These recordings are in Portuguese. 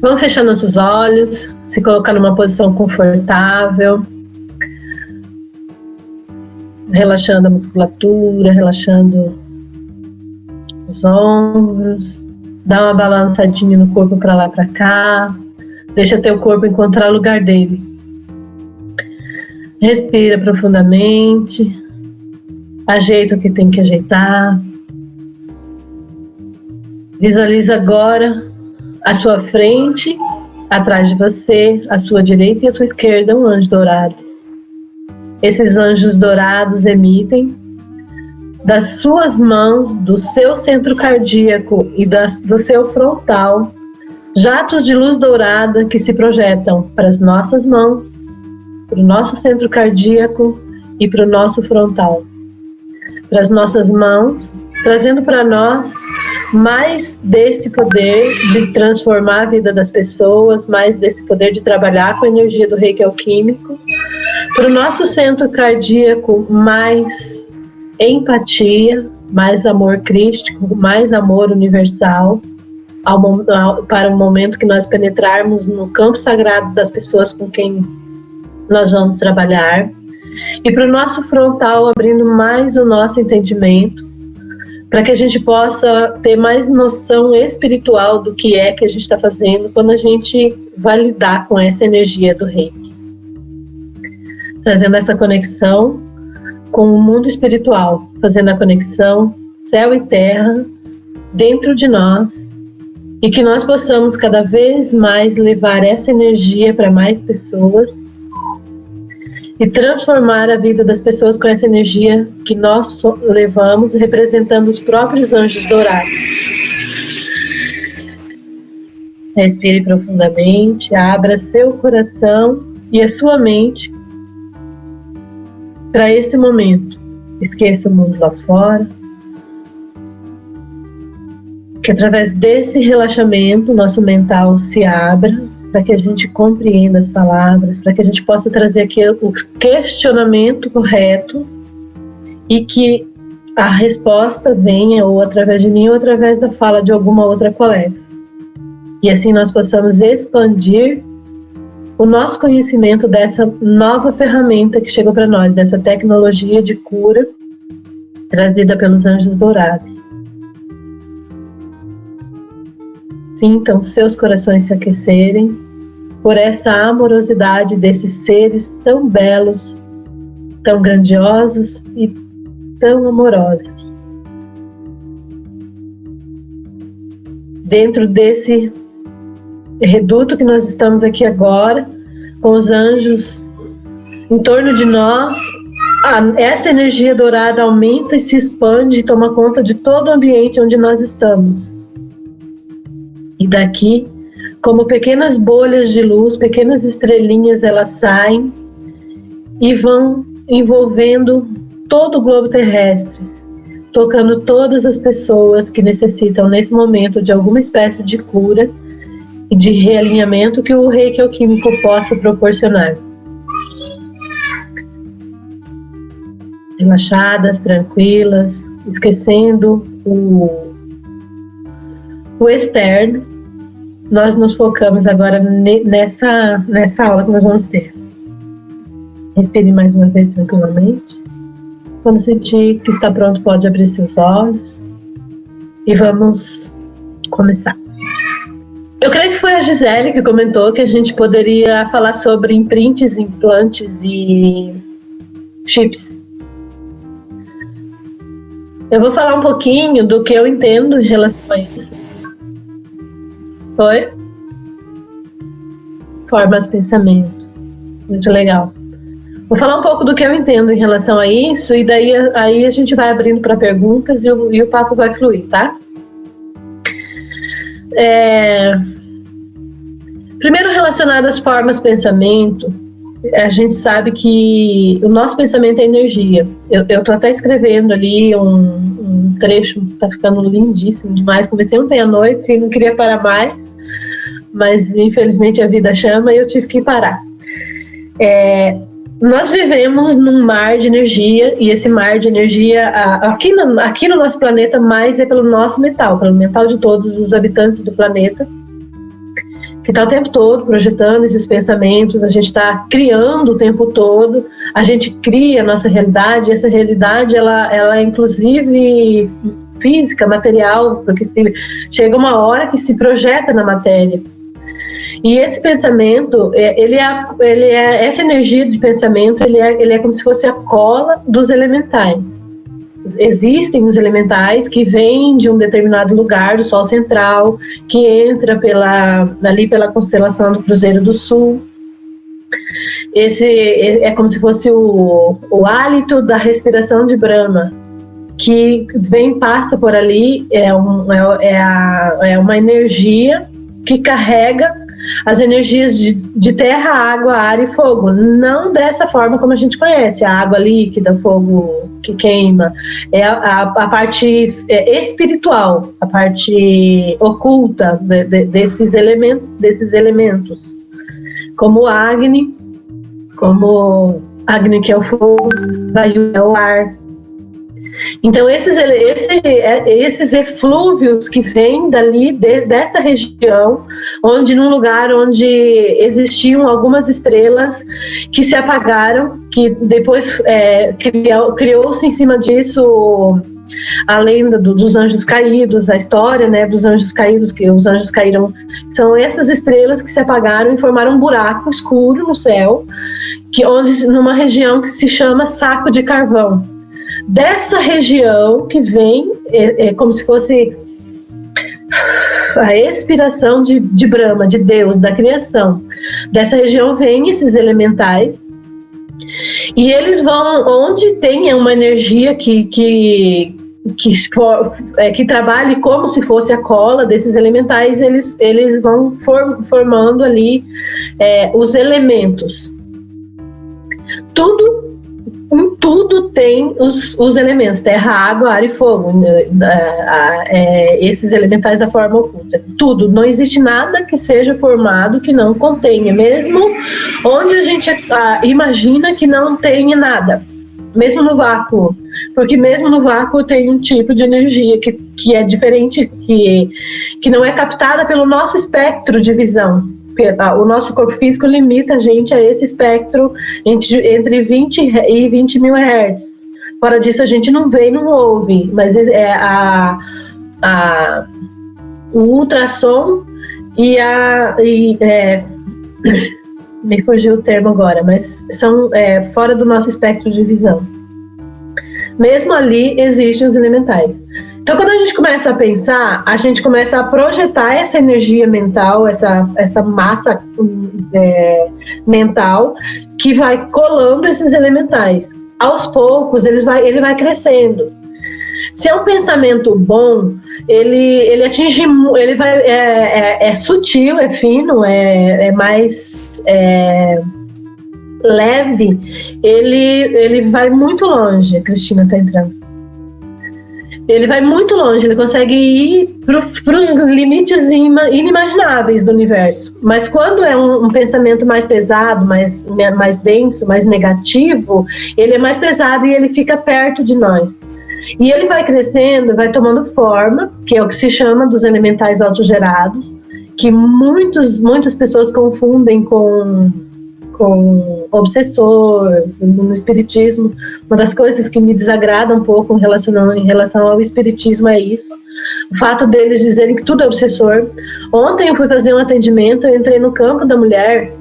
Vamos fechar nossos olhos, se colocar numa posição confortável, relaxando a musculatura, relaxando os ombros, dá uma balançadinha no corpo para lá para cá, deixa teu corpo encontrar o lugar dele. Respira profundamente, ajeita o que tem que ajeitar. Visualiza agora à sua frente, atrás de você, à sua direita e à sua esquerda, um anjo dourado. Esses anjos dourados emitem das suas mãos, do seu centro cardíaco e do seu frontal, jatos de luz dourada que se projetam para as nossas mãos, para o nosso centro cardíaco e para o nosso frontal. Para as nossas mãos, trazendo para nós mais desse poder de transformar a vida das pessoas, mais desse poder de trabalhar com a energia do reiki alquímico. Para o nosso centro cardíaco, mais empatia, mais amor crístico, mais amor universal, para o momento que nós penetrarmos no campo sagrado das pessoas com quem nós vamos trabalhar. E para o nosso frontal, abrindo mais o nosso entendimento, para que a gente possa ter mais noção espiritual do que é que a gente está fazendo quando a gente vai lidar com essa energia do reiki. Trazendo essa conexão com o mundo espiritual, fazendo a conexão céu e terra dentro de nós, e que nós possamos cada vez mais levar essa energia para mais pessoas e transformar a vida das pessoas com essa energia que nós levamos, representando os próprios anjos dourados. Respire profundamente, abra seu coração e a sua mente para esse momento. Esqueça o mundo lá fora. Que através desse relaxamento, nosso mental se abra, para que a gente compreenda as palavras, para que a gente possa trazer aqui o questionamento correto e que a resposta venha ou através de mim ou através da fala de alguma outra colega. E assim nós possamos expandir o nosso conhecimento dessa nova ferramenta que chegou para nós, dessa tecnologia de cura trazida pelos anjos dourados. Sintam seus corações se aquecerem por essa amorosidade desses seres tão belos, tão grandiosos e tão amorosos. Dentro desse reduto que nós estamos aqui agora, com os anjos em torno de nós, essa energia dourada aumenta e se expande e toma conta de todo o ambiente onde nós estamos. E daqui, como pequenas bolhas de luz, pequenas estrelinhas, elas saem e vão envolvendo todo o globo terrestre, tocando todas as pessoas que necessitam nesse momento de alguma espécie de cura e de realinhamento que o reiki alquímico possa proporcionar. Relaxadas, tranquilas, esquecendo o externo, nós nos focamos agora nessa aula que nós vamos ter. Respire mais uma vez tranquilamente. Quando sentir que está pronto, pode abrir seus olhos e vamos começar. Eu creio que foi a Gisele que comentou que a gente poderia falar sobre imprints, implantes e chips. Eu vou falar um pouquinho do que eu entendo em relação a isso. Oi? Formas de pensamento. Muito legal. Vou falar um pouco do que eu entendo em relação a isso e daí aí a gente vai abrindo para perguntas e o papo vai fluir, tá? Primeiro, relacionado às formas de pensamento, a gente sabe que o nosso pensamento é energia. Eu tô até escrevendo ali um trecho, tá ficando lindíssimo demais. Comecei ontem à noite e não queria parar mais, mas infelizmente a vida chama e eu tive que parar. Nós vivemos num mar de energia e esse mar de energia aqui no nosso planeta mais é pelo nosso mental, pelo mental de todos os habitantes do planeta. que está o tempo todo projetando esses pensamentos, a gente está criando o tempo todo, a gente cria a nossa realidade, e essa realidade ela é inclusive física, material, porque chega uma hora que se projeta na matéria. E esse pensamento, essa energia de pensamento, ele é como se fosse a cola dos elementais. Existem os elementais que vêm de um determinado lugar do Sol central, que entra ali pela constelação do Cruzeiro do Sul. Esse é como se fosse o hálito da respiração de Brahma, que passa por ali, é uma energia que carrega as energias de terra, água, ar e fogo. Não dessa forma como a gente conhece, a água líquida, o fogo que queima. É a parte espiritual, a parte oculta desses elementos. Como Agni, que é o fogo, Vayu é o ar. Então esses eflúvios que vêm dali, dessa região, num lugar onde existiam algumas estrelas que se apagaram, que depois criou-se em cima disso a lenda dos anjos caídos, a história, né, dos anjos caídos, que os anjos caíram, são essas estrelas que se apagaram e formaram um buraco escuro no céu, numa região que se chama Saco de Carvão. Dessa região que vem, como se fosse a expiração de Brahma, de Deus, da criação. Dessa região vêm esses elementais, e eles vão onde tem uma energia que trabalhe como se fosse a cola desses elementais, eles vão formando ali os elementos. Tudo tem os elementos, terra, água, ar e fogo, esses elementais da forma oculta. Tudo, não existe nada que seja formado que não contenha, mesmo onde a gente imagina que não tenha nada, mesmo no vácuo, porque mesmo no vácuo tem um tipo de energia que é diferente, que não é captada pelo nosso espectro de visão. O nosso corpo físico limita a gente a esse espectro entre 20 e 20 mil Hz. Fora disso, a gente não vê e não ouve, mas o ultrassom me fugiu o termo agora, mas são fora do nosso espectro de visão. Mesmo ali existem os elementais. Então, quando a gente começa a pensar, a gente começa a projetar essa energia mental, essa massa mental, que vai colando esses elementais. Aos poucos, ele vai crescendo. Se é um pensamento bom, ele atinge, é sutil, é fino, é mais leve, ele vai muito longe. A Cristina está entrando. Ele vai muito longe, ele consegue ir para os limites inimagináveis do universo. Mas quando é um pensamento mais pesado, mais denso, mais negativo, ele é mais pesado e ele fica perto de nós. E ele vai crescendo, vai tomando forma, que é o que se chama dos elementais autogerados, que muitas pessoas confundem com obsessor, no espiritismo. Uma das coisas que me desagrada um pouco em relação ao espiritismo é isso, o fato deles dizerem que tudo é obsessor. Ontem eu fui fazer um atendimento, eu entrei no campo da mulher.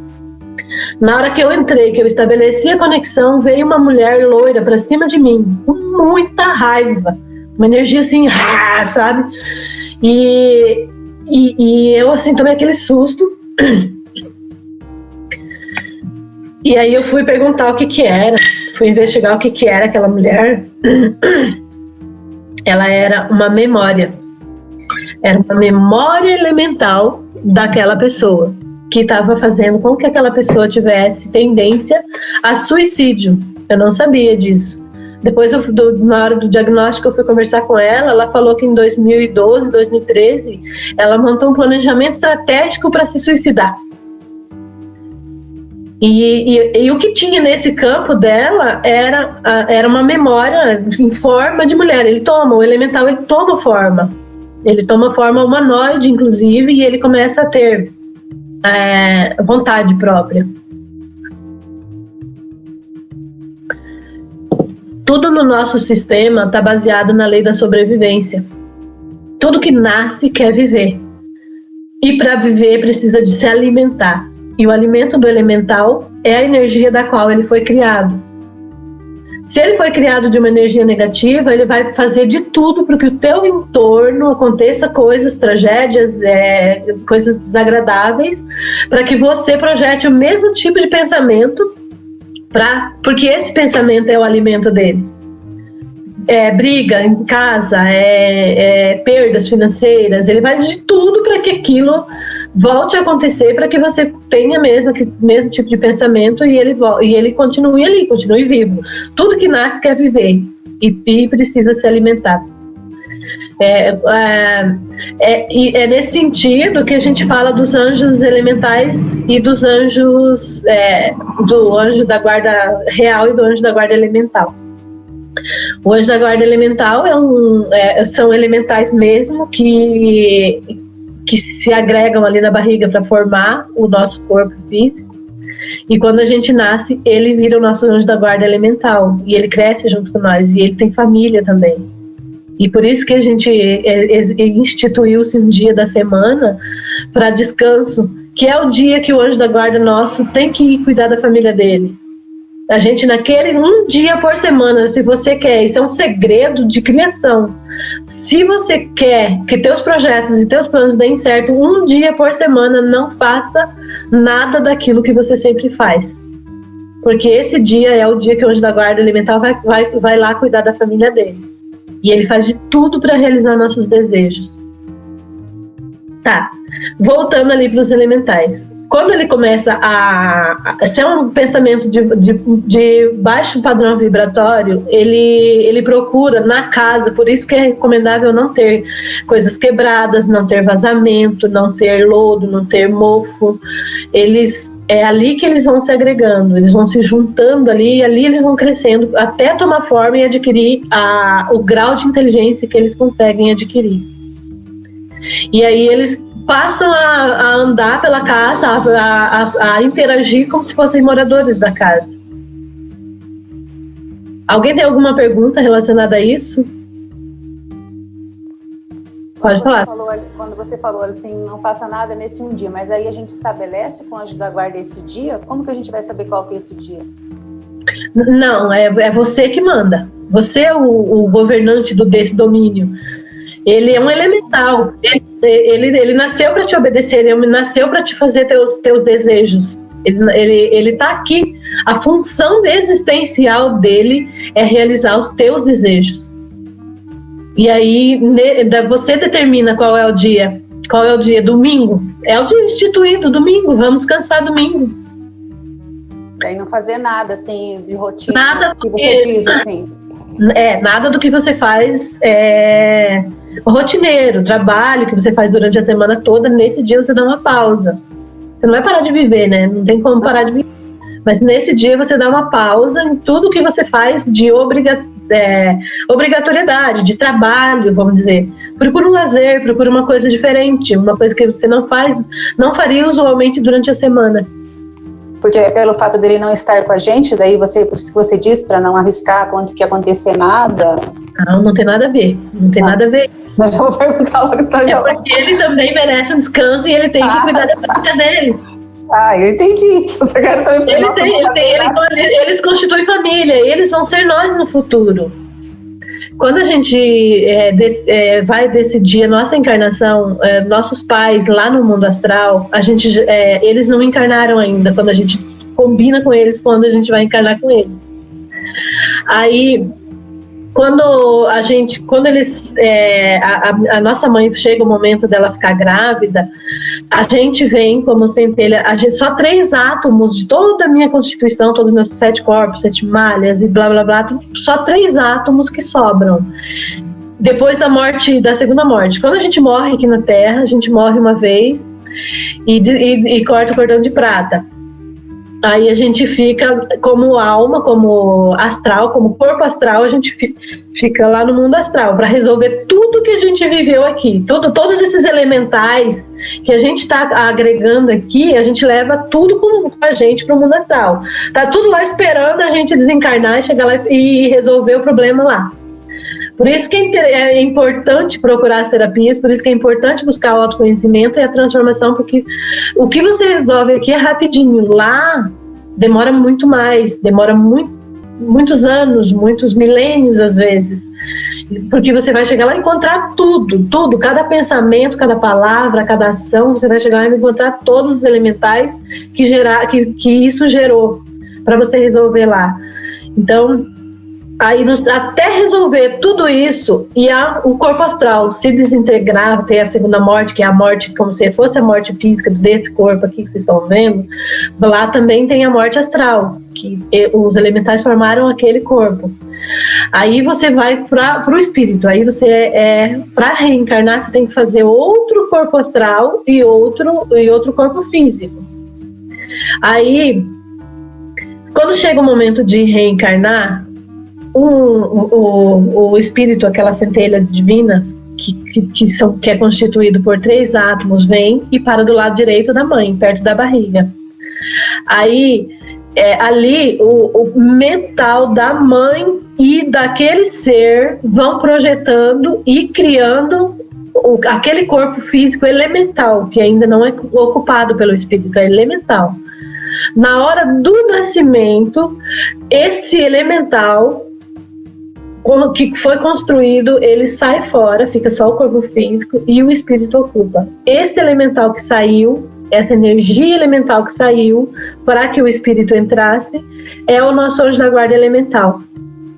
Na hora que eu entrei, que eu estabeleci a conexão, veio uma mulher loira pra cima de mim, com muita raiva, uma energia assim, sabe? E eu assim tomei aquele susto. E aí eu fui perguntar o que era, fui investigar o que era aquela mulher. Ela era uma memória elemental daquela pessoa, que estava fazendo com que aquela pessoa tivesse tendência a suicídio. Eu não sabia disso. Depois, na hora do diagnóstico, eu fui conversar com ela. Ela falou que em 2012, 2013, ela montou um planejamento estratégico para se suicidar. E o que tinha nesse campo dela era uma memória em forma de mulher. O elemental, ele toma forma. Ele toma forma humanoide, inclusive, e ele começa a ter vontade própria. Tudo no nosso sistema está baseado na lei da sobrevivência. Tudo que nasce quer viver. E para viver precisa de se alimentar. E o alimento do elemental é a energia da qual ele foi criado. Se ele foi criado de uma energia negativa, ele vai fazer de tudo para que o teu entorno aconteça coisas, tragédias, coisas desagradáveis, para que você projete o mesmo tipo de pensamento, porque esse pensamento é o alimento dele. Briga em casa, perdas financeiras, ele vai de tudo para que aquilo volte a acontecer, para que você tenha mesmo tipo de pensamento e ele continue ali, continue vivo. Tudo que nasce quer viver e precisa se alimentar. E é nesse sentido que a gente fala dos anjos elementais e dos anjos, do anjo da guarda real e do anjo da guarda elemental. O anjo da guarda elemental são elementais mesmo que se agregam ali na barriga para formar o nosso corpo físico. E quando a gente nasce, ele vira o nosso anjo da guarda elemental. E ele cresce junto com nós. E ele tem família também. E por isso que a gente instituiu-se um dia da semana para descanso, que é o dia que o anjo da guarda nosso tem que ir cuidar da família dele. A gente um dia por semana, se você quer, isso é um segredo de criação. Se você quer que teus projetos e teus planos deem certo, um dia por semana não faça nada daquilo que você sempre faz. Porque esse dia é o dia que o anjo da guarda elemental vai lá cuidar da família dele. E ele faz de tudo para realizar nossos desejos. Tá, voltando ali para os elementais. Quando ele começa se é um pensamento de baixo padrão vibratório, ele procura na casa, por isso que é recomendável não ter coisas quebradas, não ter vazamento, não ter lodo, não ter mofo. É ali que eles vão se agregando, eles vão se juntando ali, e ali eles vão crescendo até tomar forma e adquirir o grau de inteligência que eles conseguem adquirir. E aí eles passam a andar pela casa, a interagir como se fossem moradores da casa. Alguém tem alguma pergunta relacionada a isso? Pode falar. Quando você falou assim, não passa nada nesse um dia, mas aí a gente estabelece com o anjo da guarda esse dia? Como que a gente vai saber qual que é esse dia? Não, é você que manda. Você é o governante desse domínio. Ele é um elemental. Ele nasceu para te obedecer, ele nasceu para te fazer teus desejos. Ele está aqui. A função existencial dele é realizar os teus desejos. E aí você determina qual é o dia. Qual é o dia? Domingo. É o dia instituído, domingo. Vamos descansar domingo. E aí não fazer nada assim de rotina. Nada que você diz assim. Nada do que você faz rotineiro, trabalho que você faz durante a semana toda. Nesse dia você dá uma pausa. Você não vai parar de viver, né? Não tem como parar de viver. Mas nesse dia você dá uma pausa em tudo que você faz de obrigatoriedade, de trabalho, vamos dizer. Procura um lazer, procura uma coisa diferente, uma coisa que você não faria usualmente durante a semana. Porque pelo fato dele não estar com a gente, daí por isso que você diz, para não arriscar que acontecer nada. Não tem nada a ver. Não tem nada a ver. Nós já vou perguntar logo se nós já porque ele também merece um descanso e ele tem que cuidar da família dele. Eu entendi isso. Você quer saber eles constituem família, eles vão ser nós no futuro. Quando a gente vai decidir a nossa encarnação, nossos pais lá no mundo astral, eles não encarnaram ainda, quando a gente combina com eles, quando a gente vai encarnar com eles. Aí, quando a nossa mãe chega o momento dela ficar grávida, a gente vem como centelha, só 3 átomos de toda a minha constituição, todos os meus 7 corpos, 7 malhas e blá blá blá, só 3 átomos que sobram. Depois da segunda morte. Quando a gente morre aqui na Terra, a gente morre uma vez e corta o cordão de prata. Aí a gente fica como alma, como astral, como corpo astral, a gente fica lá no mundo astral para resolver tudo que a gente viveu aqui. Todos esses elementais que a gente está agregando aqui, a gente leva tudo com a gente para o mundo astral. Tá tudo lá esperando a gente desencarnar e chegar lá e resolver o problema lá. Por isso que é importante procurar as terapias, por isso que é importante buscar o autoconhecimento e a transformação, porque o que você resolve aqui é rapidinho. Lá demora muito mais, demora muitos anos, muitos milênios às vezes, porque você vai chegar lá e encontrar tudo, cada pensamento, cada palavra, cada ação, você vai chegar lá e encontrar todos os elementais que isso gerou para você resolver lá. Então, aí, até resolver tudo isso e o corpo astral se desintegrar, ter a segunda morte, que é a morte como se fosse a morte física desse corpo aqui que vocês estão vendo, lá também tem a morte astral, que os elementais formaram aquele corpo. Aí você vai para o espírito, aí você para reencarnar você tem que fazer outro corpo astral e outro corpo físico. Aí, quando chega o momento de reencarnar, o espírito, aquela centelha divina, que é constituído por 3 átomos, vem e para do lado direito da mãe, perto da barriga. Aí, ali, o mental da mãe e daquele ser vão projetando e criando aquele corpo físico elemental, que ainda não é ocupado pelo espírito, é elemental. Na hora do nascimento, esse elemental que foi construído, ele sai fora, fica só o corpo físico e o espírito ocupa. Esse elemental que saiu, essa energia elemental que saiu para que o espírito entrasse, é o nosso anjo da guarda elemental.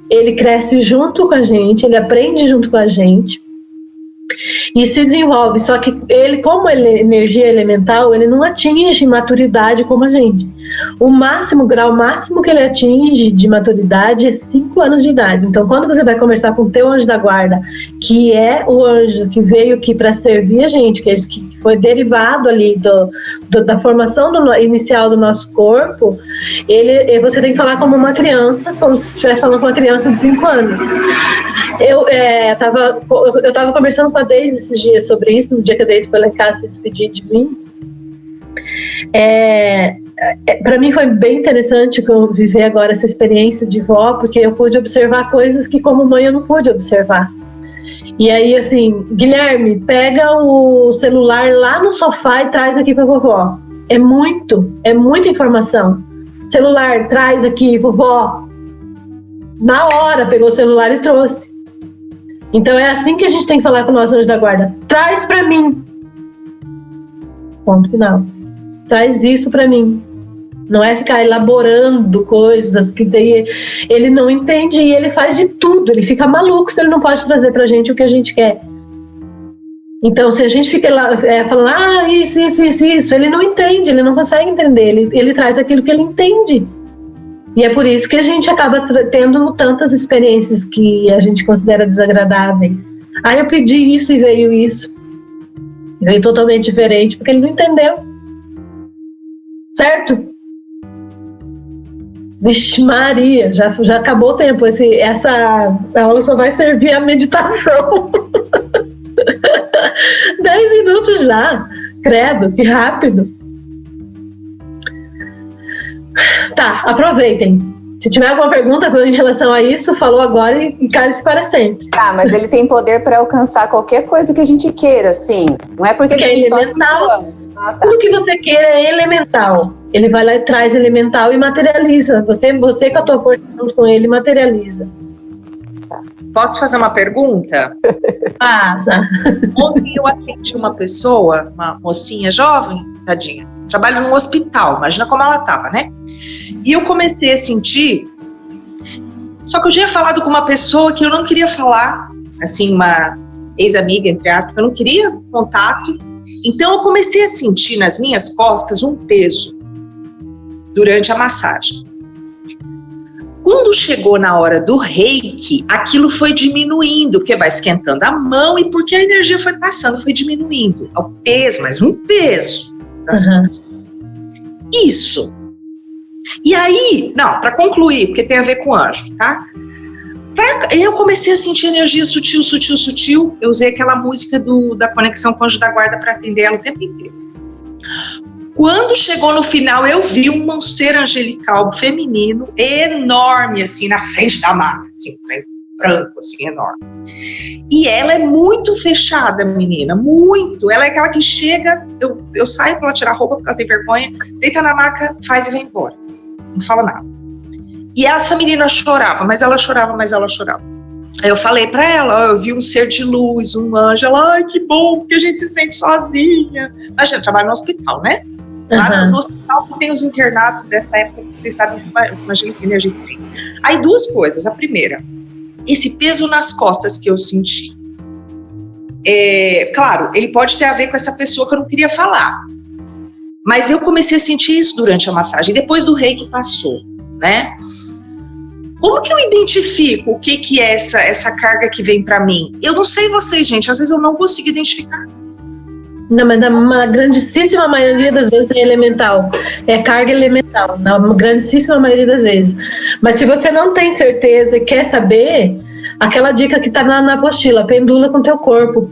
Ele cresce junto com a gente, ele aprende junto com a gente e se desenvolve, só que ele, como ele é energia elemental, ele não atinge maturidade como a gente. O grau máximo que ele atinge de maturidade é 5 anos de idade. Então, quando você vai conversar com o teu anjo da guarda, que é o anjo que veio aqui para servir a gente, que foi derivado ali da formação inicial do nosso corpo, você tem que falar como uma criança, como se estivesse falando com uma criança de 5 anos. Eu estava conversando com a Deise esses dias sobre isso, no dia que a Deise foi lá em casa se despedir de mim. Para mim foi bem interessante viver agora essa experiência de vó, porque eu pude observar coisas que como mãe eu não pude observar. E aí assim, Guilherme, pega o celular lá no sofá e traz aqui para vovó. É muita informação. Celular, traz aqui, vovó. Na hora pegou o celular e trouxe. Então é assim que a gente tem que falar com o nosso anjo da guarda. Traz para mim. Ponto final. Traz isso para mim. Não é ficar elaborando coisas que daí ele não entende e ele faz de tudo. Ele fica maluco se ele não pode trazer pra gente o que a gente quer. Então, se a gente fica lá falando, isso, ele não entende, ele não consegue entender. Ele traz aquilo que ele entende. E é por isso que a gente acaba tendo tantas experiências que a gente considera desagradáveis. Eu pedi isso e veio isso. Veio totalmente diferente, porque ele não entendeu. Certo? Vixe Maria, já acabou o tempo. Essa aula só vai servir a meditação. 10 minutos já. Credo, que rápido. Tá, aproveitem. Se tiver alguma pergunta em relação a isso, falou agora e cale-se para sempre. Mas ele tem poder para alcançar qualquer coisa que a gente queira, sim. Não é porque é elemental. Só 5 anos. Tudo que você queira é elemental. Ele vai lá e traz elemental e materializa. Você com a tua força junto com ele, materializa. Tá. Posso fazer uma pergunta? Passa. Ontem eu atendi uma pessoa, uma mocinha jovem, tadinha, trabalha num hospital, imagina como ela estava, né? E eu comecei a sentir, só que eu já tinha falado com uma pessoa que eu não queria falar, assim, uma ex-amiga, entre aspas, eu não queria contato. Então eu comecei a sentir nas minhas costas um peso durante a massagem. Quando chegou na hora do reiki, aquilo foi diminuindo, porque vai esquentando a mão e porque a energia foi passando, foi diminuindo. O peso, mas um peso das coisas. Isso E aí, não, para concluir, porque tem a ver com anjo, tá? Eu comecei a sentir energia sutil, sutil, sutil. Eu usei aquela música da conexão com o anjo da guarda para atender ela o tempo inteiro. Quando chegou no final, eu vi um ser angelical feminino enorme, assim, na frente da maca, assim, branco, assim, enorme. E ela é muito fechada, menina, muito. Ela é aquela que chega, eu saio para ela tirar a roupa porque ela tem vergonha, deita na maca, faz e vai embora. Não fala nada. E essa menina chorava, mas ela chorava. Aí eu falei pra ela, eu vi um ser de luz, um anjo. Ela, ai, que bom, porque a gente se sente sozinha. Mas a gente trabalha no hospital, né? Lá no hospital tem os internatos dessa época, que vocês sabem que imagina que energia que tem. Aí 2 coisas. A primeira, esse peso nas costas que eu senti. Claro, ele pode ter a ver com essa pessoa que eu não queria falar. Mas eu comecei a sentir isso durante a massagem, depois do reiki passou, né? Como que eu identifico o que é essa carga que vem para mim? Eu não sei vocês, gente, às vezes eu não consigo identificar. Não, mas na grandíssima maioria das vezes é elemental, é carga elemental, na grandíssima maioria das vezes. Mas se você não tem certeza e quer saber, aquela dica que está na apostila, pendula com teu corpo,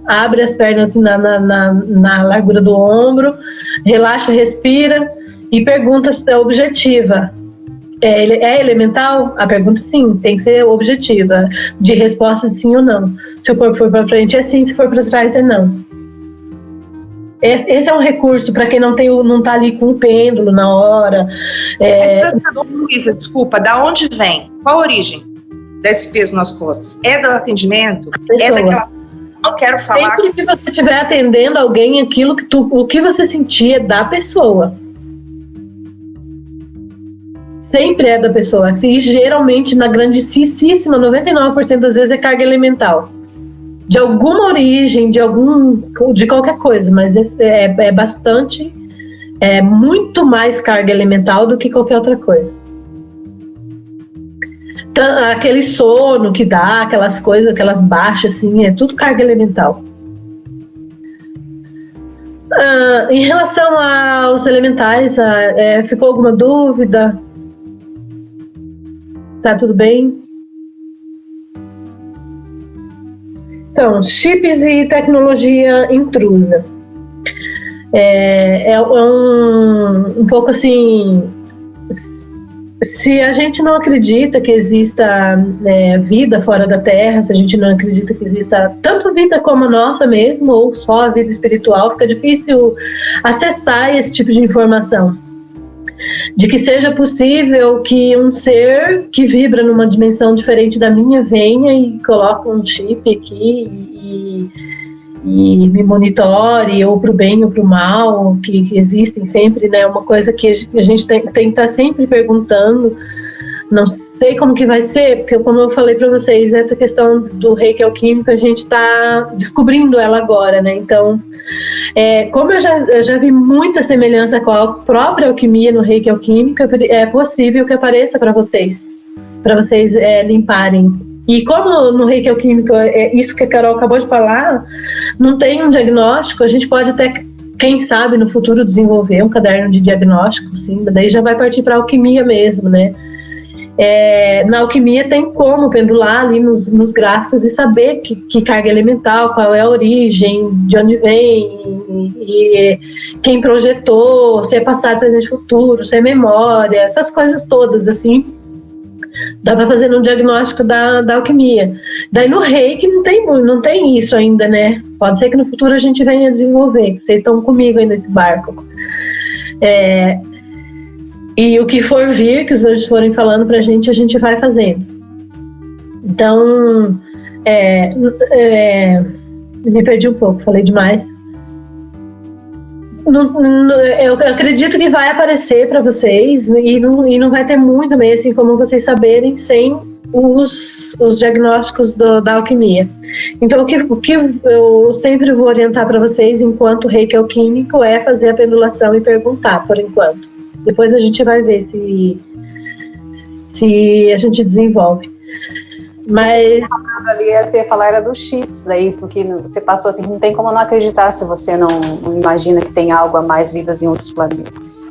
abre as pernas assim, na largura do ombro, relaxa, respira e pergunta se é objetiva. É elemental? A pergunta sim, tem que ser objetiva, de resposta de sim ou não. Se o corpo for para frente é sim, se for para trás é não. Esse é um recurso para quem não tá ali com o pêndulo na hora. Luísa, desculpa, da onde vem? Qual a origem desse peso nas costas? É do atendimento? É daquela... Não quero falar... Sempre que você estiver atendendo alguém, o que você sentir é da pessoa. Sempre é da pessoa. E geralmente, na grandíssima, 99% das vezes é carga elemental. De alguma origem, de qualquer coisa, mas é bastante, muito mais carga elemental do que qualquer outra coisa. Então, aquele sono que dá, aquelas coisas, aquelas baixas, assim, é tudo carga elemental. Em relação aos elementais, ficou alguma dúvida? Tá tudo bem? Então, chips e tecnologia intrusa. Um pouco assim, se a gente não acredita que exista vida fora da Terra, se a gente não acredita que exista tanto vida como a nossa mesmo, ou só a vida espiritual, fica difícil acessar esse tipo de informação. De que seja possível que um ser que vibra numa dimensão diferente da minha venha e coloque um chip aqui e me monitore, ou para o bem ou para o mal, que existem sempre, né? Uma coisa que a gente tem que estar sempre perguntando. Não sei como que vai ser, porque como eu falei para vocês, essa questão do reiki alquímico, a gente está descobrindo ela agora, né? Então, como eu já vi muita semelhança com a própria alquimia no reiki alquímico, é possível que apareça para vocês limparem. E como no reiki alquímico, isso que a Carol acabou de falar, não tem um diagnóstico, a gente pode até, quem sabe, no futuro desenvolver um caderno de diagnóstico, sim, daí já vai partir para a alquimia mesmo, né? Na alquimia tem como pendular ali nos gráficos e saber que carga elemental, qual é a origem, de onde vem, e quem projetou, se é passado, presente, futuro, se é memória, essas coisas todas, assim, dá para fazer um diagnóstico da alquimia. Daí no reiki não tem isso ainda, né? Pode ser que no futuro a gente venha desenvolver, vocês estão comigo aí nesse barco. E o que for vir, que os anjos forem falando pra gente, a gente vai fazendo. Então, me perdi um pouco, falei demais. Eu acredito que vai aparecer para vocês e não vai ter muito meio, assim, como vocês saberem, sem os diagnósticos da alquimia. Então, o que eu sempre vou orientar para vocês, enquanto reiki alquímico, é fazer a pendulação e perguntar, por enquanto. Depois a gente vai ver se a gente desenvolve. Mas você ia falar era dos chips, daí porque você passou assim, não tem como não acreditar se você não imagina que tem algo a mais, vidas em outros planetas.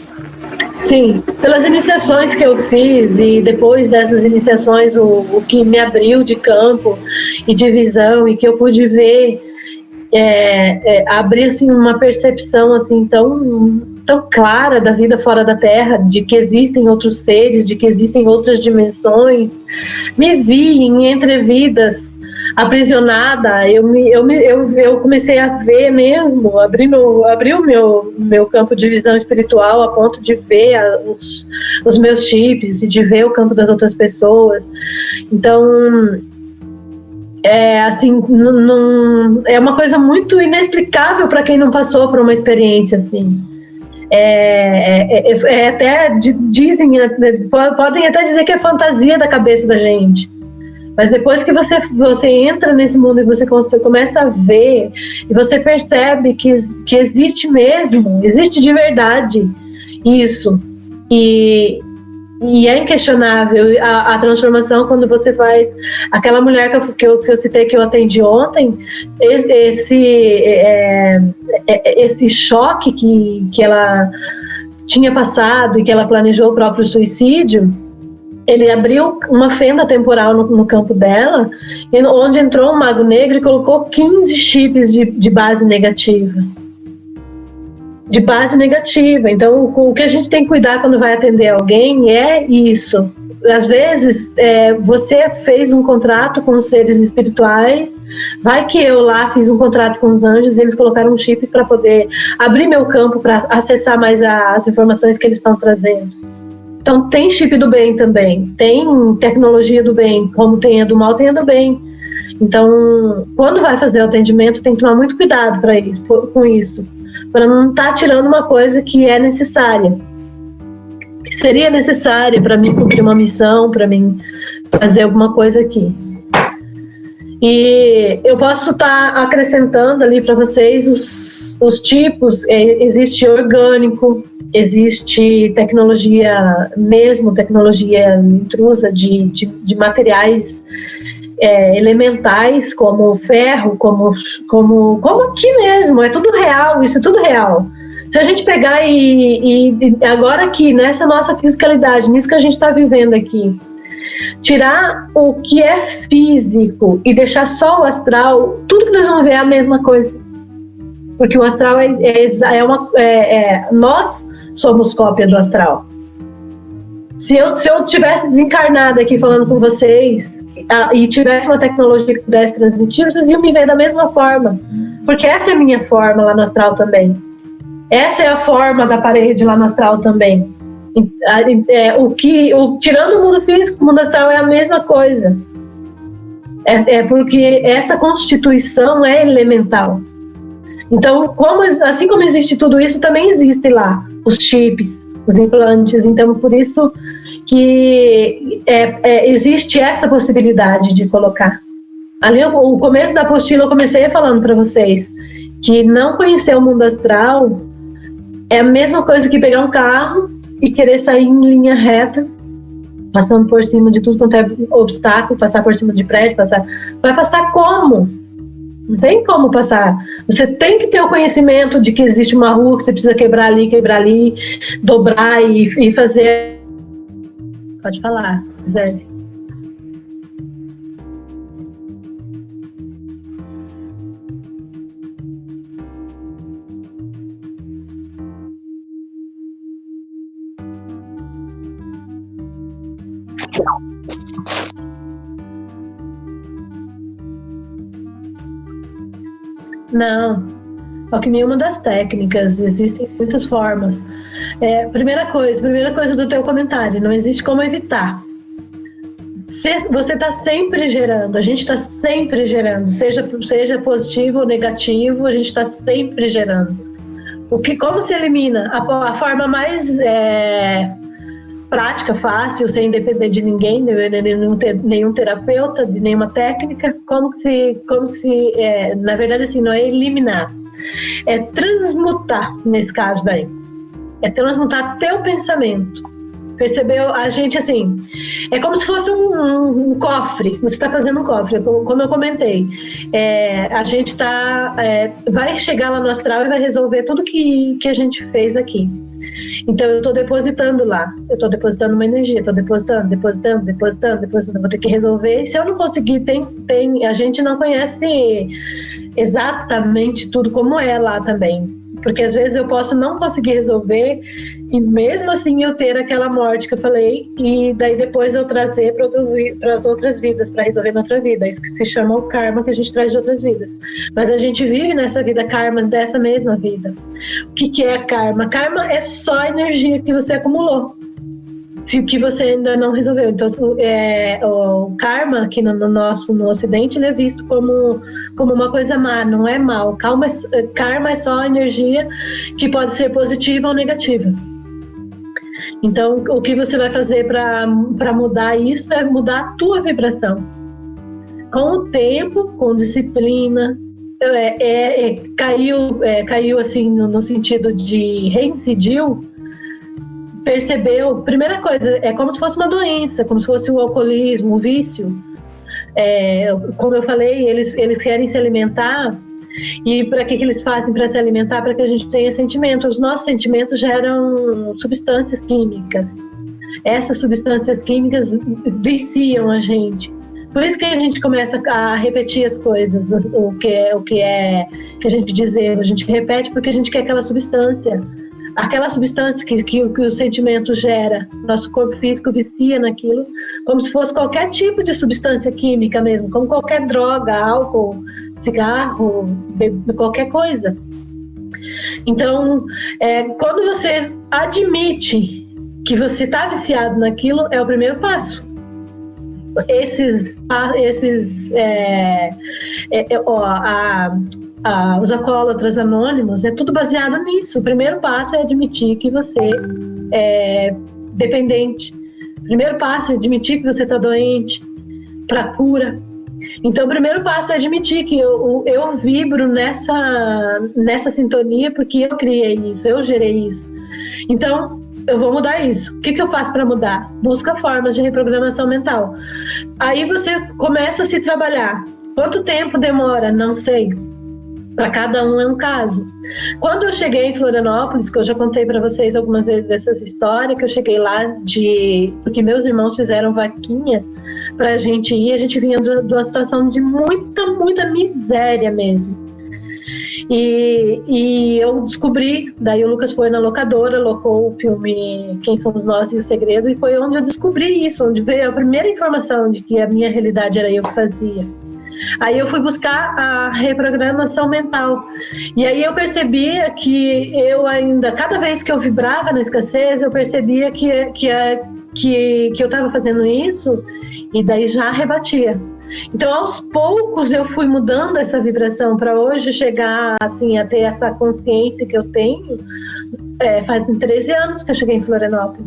Sim, pelas iniciações que eu fiz e depois dessas iniciações, o que me abriu de campo e de visão e que eu pude ver, abrir assim, uma percepção assim, tão clara da vida fora da Terra, de que existem outros seres, de que existem outras dimensões. Me vi em entrevidas aprisionada, eu comecei a ver mesmo, abri o meu campo de visão espiritual a ponto de ver os meus chips e de ver o campo das outras pessoas. Então, assim, é uma coisa muito inexplicável para quem não passou por uma experiência assim. Até dizem, podem até dizer que é fantasia da cabeça da gente. Mas depois que você entra nesse mundo e você começa a ver, e você percebe que existe mesmo, existe de verdade isso. E é inquestionável a transformação quando você faz. Aquela mulher que eu citei, que eu atendi ontem, esse choque que ela tinha passado e que ela planejou o próprio suicídio, ele abriu uma fenda temporal no campo dela, onde entrou um mago negro e colocou 15 chips de base negativa. De base negativa. Então, o que a gente tem que cuidar quando vai atender alguém é isso. Às vezes, você fez um contrato com os seres espirituais, vai que eu lá fiz um contrato com os anjos e eles colocaram um chip para poder abrir meu campo, para acessar mais as informações que eles estão trazendo. Então, tem chip do bem também, tem tecnologia do bem, como tem a do mal, tem a do bem. Então, quando vai fazer o atendimento, tem que tomar muito cuidado com isso, para não estar tirando uma coisa que é necessária, que seria necessária para mim cumprir uma missão, para mim fazer alguma coisa aqui. E eu posso estar acrescentando ali para vocês os tipos. Existe orgânico, existe tecnologia intrusa de materiais elementais, como ferro, como aqui mesmo, é tudo real, isso é tudo real. Se a gente pegar e agora aqui, nessa nossa fisicalidade, nisso que a gente está vivendo aqui, tirar o que é físico e deixar só o astral, tudo que nós vamos ver é a mesma coisa. Porque o astral nós somos cópia do astral. Se eu tivesse desencarnado aqui falando com vocês e tivesse uma tecnologia que pudesse transmitir, vocês iam me ver da mesma forma. Porque essa é a minha forma lá no astral também. Essa é a forma da parede lá no astral também. Tirando o mundo físico, o mundo astral é a mesma coisa. Porque essa constituição é elemental. Então, assim como existe tudo isso, também existe lá os chips, os implantes. Então, por isso que existe essa possibilidade de colocar. Ali, o começo da apostila, eu comecei falando para vocês que não conhecer o mundo astral é a mesma coisa que pegar um carro e querer sair em linha reta, passando por cima de tudo quanto é obstáculo, passar por cima de prédio, vai passar como? Não tem como passar. Você tem que ter o conhecimento de que existe uma rua que você precisa quebrar ali, dobrar e fazer. Pode falar, Zé. Não, alquimia é uma das técnicas, existem muitas formas. Primeira coisa do teu comentário, não existe como evitar. Você está sempre gerando, a gente está sempre gerando, seja positivo ou negativo, a gente está sempre gerando. Como se elimina? A forma mais prática, fácil, sem depender de ninguém, não ter nenhum terapeuta, de nenhuma técnica, como se na verdade assim, não é eliminar, é transmutar, nesse caso daí, é transmutar teu pensamento. Percebeu? A gente assim, é como se fosse um cofre, você está fazendo um cofre, como eu comentei, a gente vai chegar lá no astral e vai resolver tudo que a gente fez aqui. Então eu estou depositando lá, eu estou depositando uma energia, estou depositando, vou ter que resolver. E se eu não conseguir, a gente não conhece exatamente tudo como é lá também, porque às vezes eu posso não conseguir resolver e mesmo assim eu ter aquela morte que eu falei, e daí depois eu trazer para as outras vidas, para resolver na outra vida. Isso que se chama o karma que a gente traz de outras vidas. Mas a gente vive nessa vida karmas dessa mesma vida. O que é karma? Karma é só a energia que você acumulou, que você ainda não resolveu. Então, o karma aqui no Ocidente, ele é visto como uma coisa má, não é mal. Karma é só a energia que pode ser positiva ou negativa. Então, o que você vai fazer para mudar isso é mudar a tua vibração. Com o tempo, com disciplina, caiu assim no sentido de reincidiu, percebeu. Primeira coisa, é como se fosse uma doença, como se fosse o alcoolismo, o vício. Como eu falei, eles querem se alimentar. E para que eles fazem para se alimentar? Para que a gente tenha sentimentos. Os nossos sentimentos geram substâncias químicas. Essas substâncias químicas viciam a gente. Por isso que a gente começa a repetir as coisas, o que a gente diz, a gente repete porque a gente quer aquela substância que o sentimento gera. Nosso corpo físico vicia naquilo, como se fosse qualquer tipo de substância química mesmo, como qualquer droga, álcool, cigarro, qualquer coisa. Então, quando você admite que você está viciado naquilo, é o primeiro passo. Os alcoólatras anônimos, é tudo baseado nisso. O primeiro passo é admitir que você é dependente. O primeiro passo é admitir que você está doente para cura. Então, o primeiro passo é admitir que eu vibro nessa sintonia porque eu criei isso, eu gerei isso. Então, eu vou mudar isso. O que eu faço para mudar? Busca formas de reprogramação mental. Aí você começa a se trabalhar. Quanto tempo demora? Não sei. Para cada um é um caso. Quando eu cheguei em Florianópolis, que eu já contei para vocês algumas vezes essas histórias, que eu cheguei lá porque meus irmãos fizeram vaquinha para a gente ir, a gente vinha de uma situação de muita miséria mesmo. E eu descobri, daí o Lucas foi na locadora, locou o filme Quem Somos Nós e o Segredo, e foi onde eu descobri isso, onde veio a primeira informação de que a minha realidade era eu que fazia. Aí eu fui buscar a reprogramação mental. E aí eu percebia que eu ainda, cada vez que eu vibrava na escassez, eu percebia que eu estava fazendo isso, e daí já rebatia. Então, aos poucos, eu fui mudando essa vibração para hoje chegar assim, a ter essa consciência que eu tenho. Fazem 13 anos que eu cheguei em Florianópolis,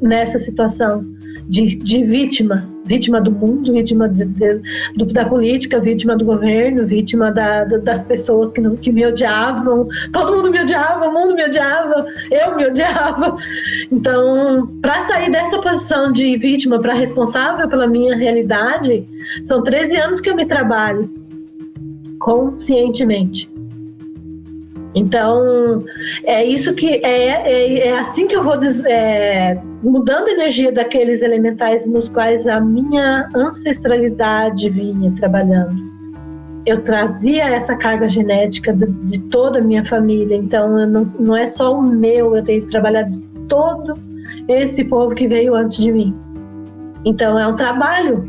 nessa situação de vítima do mundo, vítima da política, vítima do governo, vítima das pessoas que me odiavam. Todo mundo me odiava, o mundo me odiava, eu me odiava. Então, para sair dessa posição de vítima para responsável pela minha realidade, são 13 anos que eu me trabalho conscientemente. Então, é isso que é assim que eu vou mudando a energia daqueles elementais nos quais a minha ancestralidade vinha trabalhando. Eu trazia essa carga genética de toda a minha família, então não é só o meu, eu tenho que trabalhar de todo esse povo que veio antes de mim. Então é um trabalho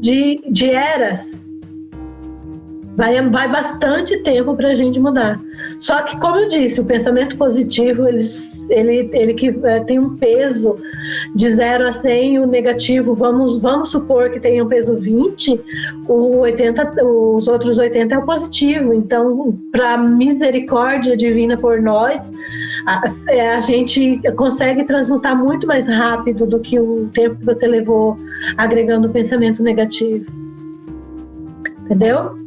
de eras. Vai bastante tempo para a gente mudar. Só que, como eu disse, o pensamento positivo, ele que tem um peso de 0 a 100, o negativo, vamos supor que tenha um peso 20, os outros 80 é o positivo. Então, para a misericórdia divina por nós, a gente consegue transmutar muito mais rápido do que o tempo que você levou agregando o pensamento negativo. Entendeu?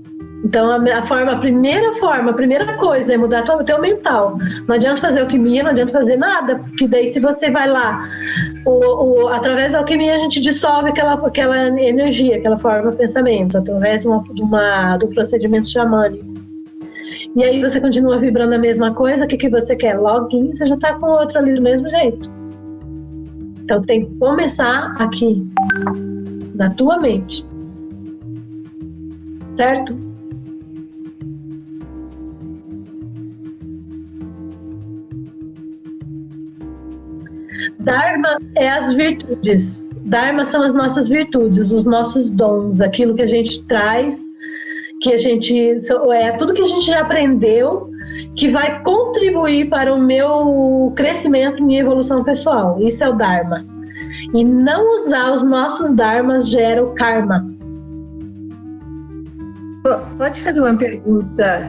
Então, a primeira coisa é mudar o teu mental. Não adianta fazer alquimia, não adianta fazer nada, porque daí se você vai lá, através da alquimia a gente dissolve aquela energia, aquela forma de pensamento, através de um procedimento xamânico. E aí você continua vibrando a mesma coisa, o que você quer? Login, você já está com o outro ali do mesmo jeito. Então tem que começar aqui, na tua mente. Certo? Dharma é as virtudes. Dharma são as nossas virtudes, os nossos dons, aquilo que a gente traz, que a gente tudo que a gente já aprendeu, que vai contribuir para o meu crescimento, minha evolução pessoal. Isso é o Dharma. E não usar os nossos Dharmas gera o karma. Pode fazer uma pergunta?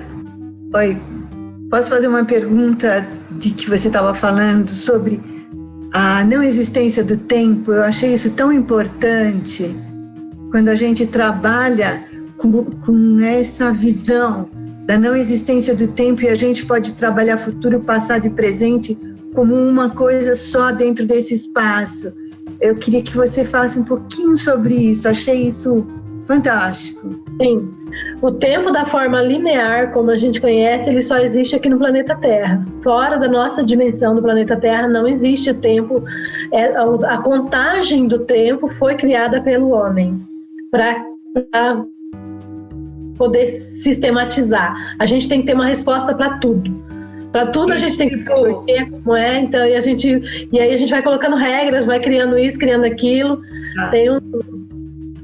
Oi, posso fazer uma pergunta de que você estava falando sobre a não existência do tempo? Eu achei isso tão importante quando a gente trabalha com essa visão da não existência do tempo, e a gente pode trabalhar futuro, passado e presente como uma coisa só dentro desse espaço. Eu queria que você falasse um pouquinho sobre isso, achei isso fantástico. Sim, o tempo da forma linear, como a gente conhece, ele só existe aqui no planeta Terra. Fora da nossa dimensão do planeta Terra não existe o tempo. A contagem do tempo foi criada pelo homem para poder sistematizar. A gente tem que ter uma resposta para tudo. Para tudo a gente tem que ter, como é? Então, e aí a gente vai colocando regras, vai criando isso, criando aquilo.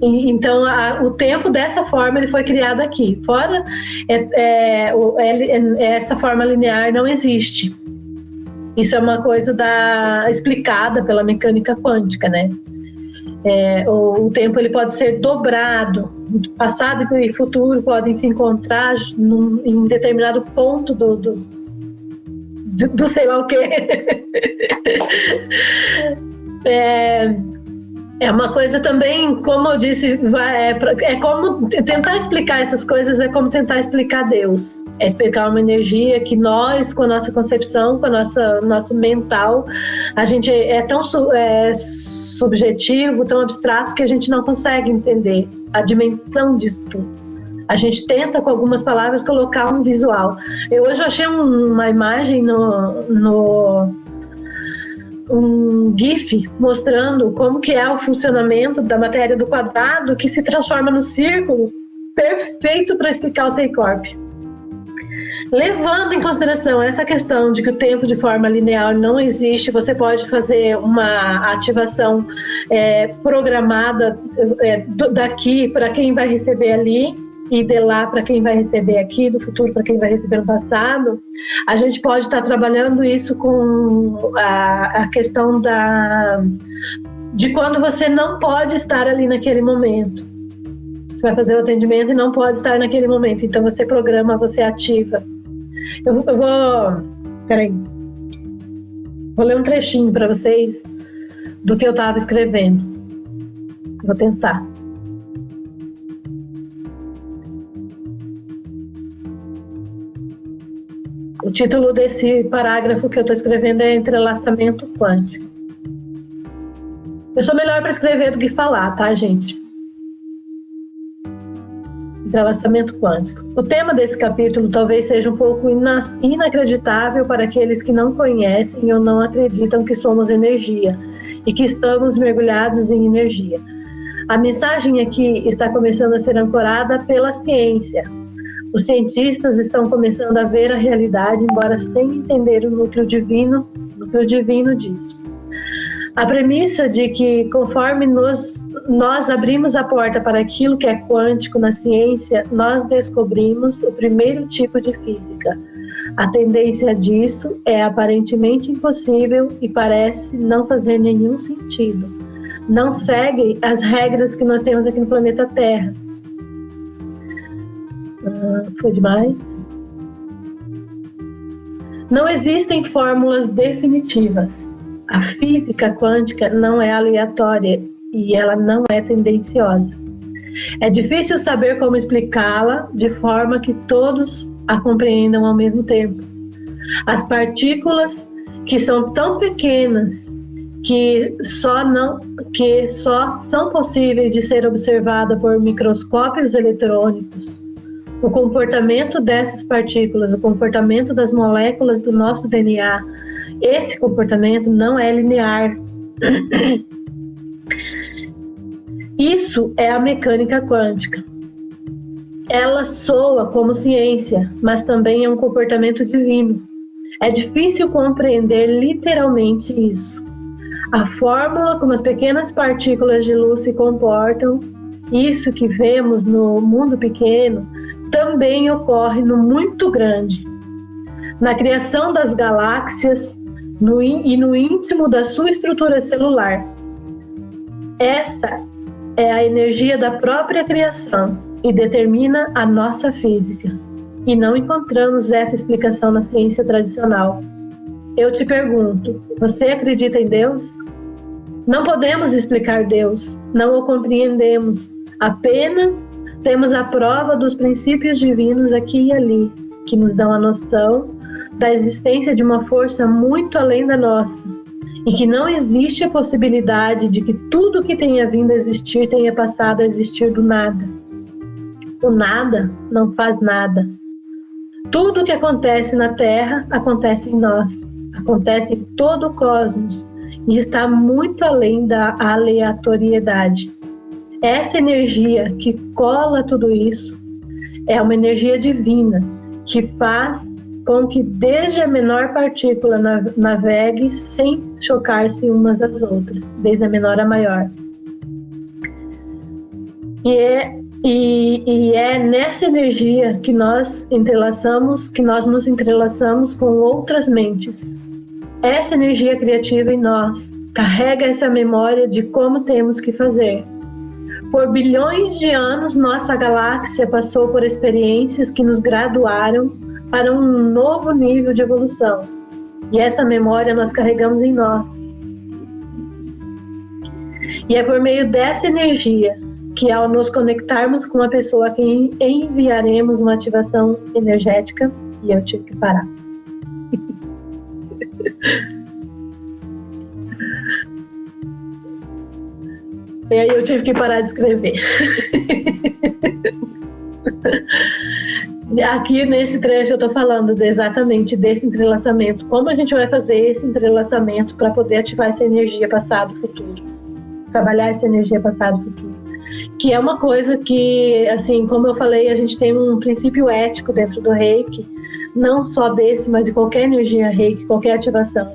Então, o tempo dessa forma ele foi criado aqui. Fora essa forma linear não existe. Isso é uma coisa explicada pela mecânica quântica, né? O tempo ele pode ser dobrado. Passado e futuro podem se encontrar em determinado ponto do sei lá o quê. É uma coisa também, como eu disse, é como tentar explicar essas coisas, é como tentar explicar Deus. É explicar uma energia que nós, com a nossa concepção, com a nosso mental, a gente é tão subjetivo, tão abstrato, que a gente não consegue entender a dimensão disso tudo. A gente tenta, com algumas palavras, colocar um visual. Hoje eu achei uma imagem um GIF mostrando como que é o funcionamento da matéria do quadrado que se transforma no círculo, perfeito para explicar o Seicorp. Levando em consideração essa questão de que o tempo de forma linear não existe, você pode fazer uma ativação programada daqui para quem vai receber ali, e de lá para quem vai receber aqui, do futuro para quem vai receber no passado. A gente pode estar trabalhando isso com a questão de quando você não pode estar ali naquele momento. Você vai fazer o atendimento e não pode estar naquele momento, então você programa, você ativa. Eu vou... Peraí. Vou ler um trechinho para vocês do que eu estava escrevendo. Vou tentar. O título desse parágrafo que eu estou escrevendo é Entrelaçamento Quântico. Eu sou melhor para escrever do que falar, tá, gente? Entrelaçamento Quântico. O tema desse capítulo talvez seja um pouco inacreditável para aqueles que não conhecem ou não acreditam que somos energia e que estamos mergulhados em energia. A mensagem aqui está começando a ser ancorada pela ciência. Os cientistas estão começando a ver a realidade, embora sem entender o núcleo divino disso. A premissa de que, conforme nós abrimos a porta para aquilo que é quântico na ciência, nós descobrimos o primeiro tipo de física. A tendência disso é aparentemente impossível e parece não fazer nenhum sentido. Não segue as regras que nós temos aqui no planeta Terra. Foi demais? Não existem fórmulas definitivas. A física quântica não é aleatória e ela não é tendenciosa. É difícil saber como explicá-la de forma que todos a compreendam ao mesmo tempo. As partículas, que são tão pequenas que só são possíveis de ser observadas por microscópios eletrônicos, o comportamento dessas partículas, o comportamento das moléculas do nosso DNA, esse comportamento não é linear. Isso é a mecânica quântica. Ela soa como ciência, mas também é um comportamento divino. É difícil compreender literalmente isso. A fórmula como as pequenas partículas de luz se comportam, isso que vemos no mundo pequeno, também ocorre no muito grande. Na criação das galáxias e no íntimo da sua estrutura celular. Esta é a energia da própria criação e determina a nossa física. E não encontramos essa explicação na ciência tradicional. Eu te pergunto, você acredita em Deus? Não podemos explicar Deus, não o compreendemos, apenas temos a prova dos princípios divinos aqui e ali, que nos dão a noção da existência de uma força muito além da nossa, e que não existe a possibilidade de que tudo que tenha vindo a existir tenha passado a existir do nada. O nada não faz nada. Tudo o que acontece na Terra acontece em nós, acontece em todo o cosmos e está muito além da aleatoriedade. Essa energia que cola tudo isso é uma energia divina que faz com que desde a menor partícula navegue sem chocar-se umas às outras, desde a menor à maior. E é nessa energia que nós nos entrelaçamos com outras mentes. Essa energia criativa em nós carrega essa memória de como temos que fazer. Por bilhões de anos, nossa galáxia passou por experiências que nos graduaram para um novo nível de evolução. E essa memória nós carregamos em nós. E é por meio dessa energia que, ao nos conectarmos com uma pessoa a quem enviaremos uma ativação energética, e eu tive que parar. E aí eu tive que parar de escrever. Aqui nesse trecho eu estou falando exatamente desse entrelaçamento. Como a gente vai fazer esse entrelaçamento para poder ativar essa energia passado-futuro? Trabalhar essa energia passado-futuro. Que é uma coisa que, assim, como eu falei, a gente tem um princípio ético dentro do Reiki, não só desse, mas de qualquer energia Reiki, qualquer ativação,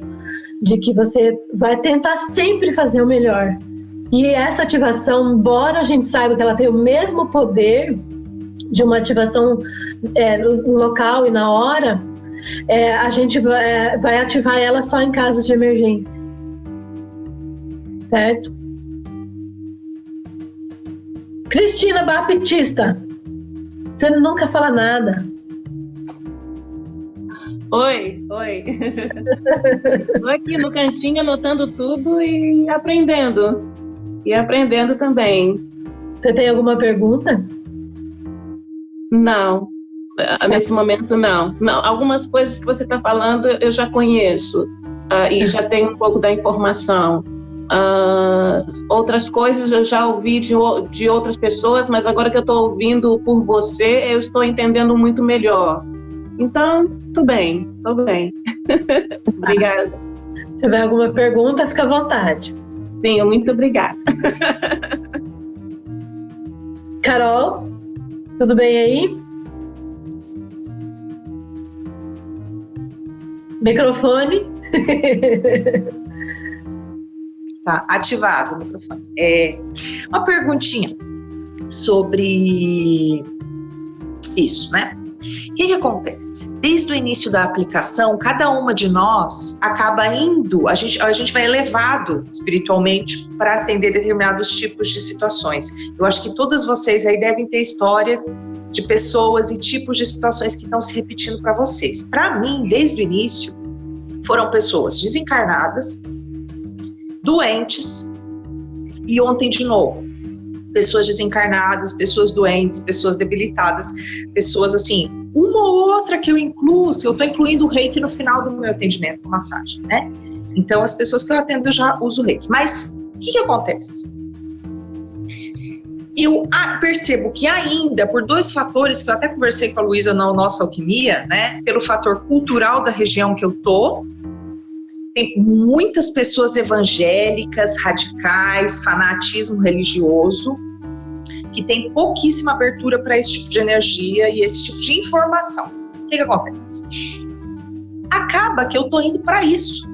de que você vai tentar sempre fazer o melhor. E essa ativação, embora a gente saiba que ela tem o mesmo poder de uma ativação local e na hora, a gente vai ativar ela só em casos de emergência. Certo? Cristina Baptista, você nunca fala nada. Oi. Estou aqui no cantinho anotando tudo e aprendendo. E aprendendo também. Você tem alguma pergunta? Não. Nesse momento, não. Algumas coisas que você está falando eu já conheço. E já tenho um pouco da informação. Outras coisas eu já ouvi de outras pessoas, mas agora que eu estou ouvindo por você, eu estou entendendo muito melhor. Então, tudo bem. Obrigada. Se tiver alguma pergunta, fica à vontade. Sim, muito obrigada. Carol, tudo bem aí? Microfone. Tá, ativado o microfone. Uma perguntinha sobre isso, né? O que acontece? Desde o início da aplicação, cada uma de nós acaba indo, a gente vai elevado espiritualmente para atender determinados tipos de situações. Eu acho que todas vocês aí devem ter histórias de pessoas e tipos de situações que estão se repetindo para vocês. Para mim, desde o início, foram pessoas desencarnadas, doentes e ontem de novo. Pessoas desencarnadas, pessoas doentes, pessoas debilitadas, pessoas assim, uma ou outra que eu incluo, se eu estou incluindo o Reiki no final do meu atendimento com massagem, né? Então, as pessoas que eu atendo, eu já uso o Reiki. Mas, o que acontece? eu percebo que ainda, por 2 fatores, que eu até conversei com a Luísa na nossa alquimia, né? Pelo fator cultural da região que eu tô, tem muitas pessoas evangélicas, radicais, fanatismo religioso, que tem pouquíssima abertura para esse tipo de energia e esse tipo de informação. O que acontece? Acaba que eu tô indo para isso.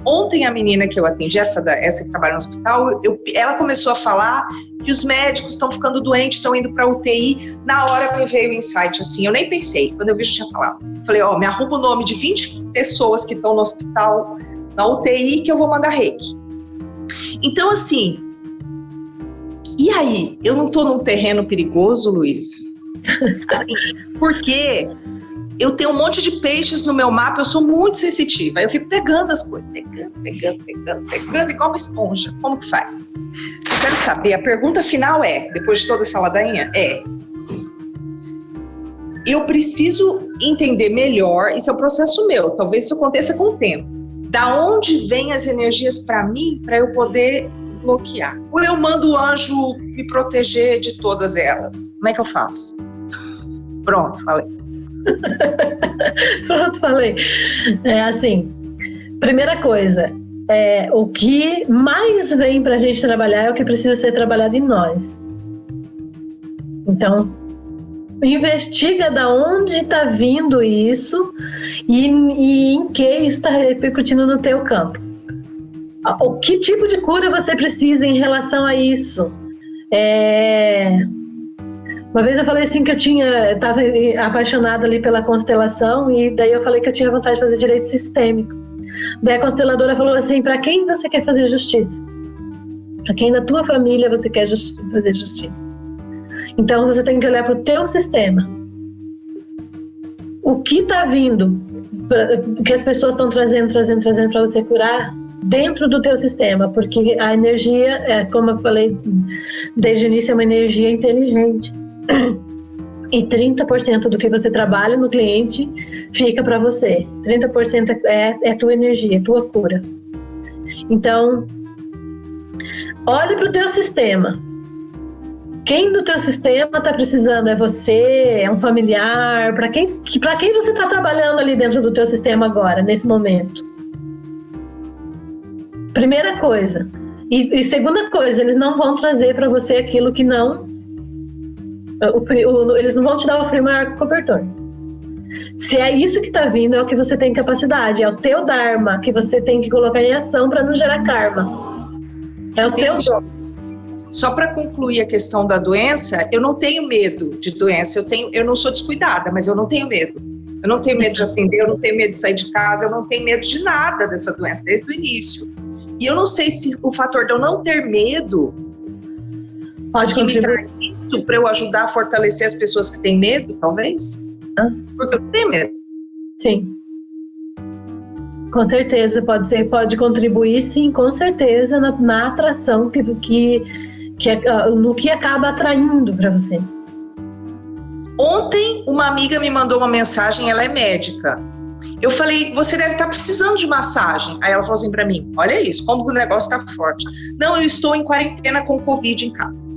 Ontem a menina que eu atendi, essa que trabalha no hospital, ela começou a falar que os médicos estão ficando doentes, estão indo para UTI. Na hora me veio o insight, assim, eu nem pensei. Quando eu vi, eu tinha falado. Falei, me arruma o nome de 20 pessoas que estão no hospital, na UTI, que eu vou mandar reiki. Então, assim, e aí? Eu não tô num terreno perigoso, Luiz? Assim, porque eu tenho um monte de peixes no meu mapa, eu sou muito sensitiva. Eu fico pegando as coisas, pegando igual uma esponja. Como que faz? Eu quero saber, a pergunta final depois de toda essa ladainha, eu preciso entender melhor, isso é um processo meu, talvez isso aconteça com o tempo. Da onde vêm as energias para mim, para eu poder bloquear? Ou eu mando o anjo me proteger de todas elas? Como é que eu faço? Pronto, falei. Pronto, falei. Assim, primeira coisa, o que mais vem pra gente trabalhar é o que precisa ser trabalhado em nós. Então, investiga da onde está vindo isso e em que isso está repercutindo no teu campo. O que tipo de cura você precisa em relação a isso? Uma vez eu falei assim que eu estava apaixonada ali pela constelação e daí eu falei que eu tinha vontade de fazer direito sistêmico. Daí a consteladora falou assim, para quem você quer fazer justiça? Para quem da tua família você quer fazer justiça? Então você tem que olhar para o teu sistema. O que está vindo, que as pessoas estão trazendo para você curar dentro do teu sistema, porque a energia, como eu falei desde o início, é uma energia inteligente. E 30% do que você trabalha no cliente fica para você. 30% é tua energia, é tua cura. Então, olhe para o teu sistema. Quem do teu sistema está precisando? É você? É um familiar? Para quem você está trabalhando ali dentro do teu sistema agora, nesse momento? Primeira coisa. E segunda coisa, eles não vão trazer para você aquilo que não... eles não vão te dar o frio maior que o cobertor. Se é isso que está vindo, é o que você tem capacidade. É o teu dharma que você tem que colocar em ação para não gerar karma. É o teu dom. Só para concluir a questão da doença, eu não tenho medo de doença. Eu não sou descuidada, mas eu não tenho medo. Eu não tenho medo de atender, eu não tenho medo de sair de casa, eu não tenho medo de nada dessa doença, desde o início. E eu não sei se o fator de eu não ter medo pode contribuir para eu ajudar a fortalecer as pessoas que têm medo, talvez. Porque eu não tenho medo. Sim. Com certeza, pode contribuir, sim, com certeza, na atração no que acaba atraindo para você. Ontem, uma amiga me mandou uma mensagem, ela é médica. Eu falei, você deve estar precisando de massagem. Aí ela falou assim para mim, olha isso, como o negócio está forte. Não, eu estou em quarentena com Covid em casa.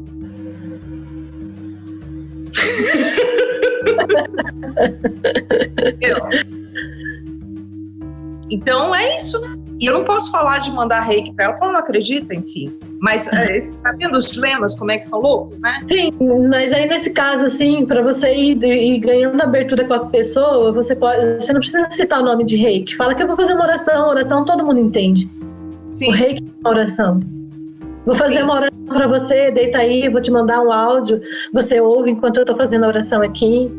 Então é isso, né? E eu não posso falar de mandar reiki pra ela, porque ela não acredita, enfim. Mas tá vendo os dilemas, como é que são loucos, né? Sim, mas aí nesse caso, assim, para você ir ganhando abertura com a pessoa, você não precisa citar o nome de reiki. Fala que eu vou fazer uma oração todo mundo entende. Sim. O reiki é uma oração. Vou fazer uma oração para você, deita aí, vou te mandar um áudio, você ouve enquanto eu tô fazendo a oração aqui.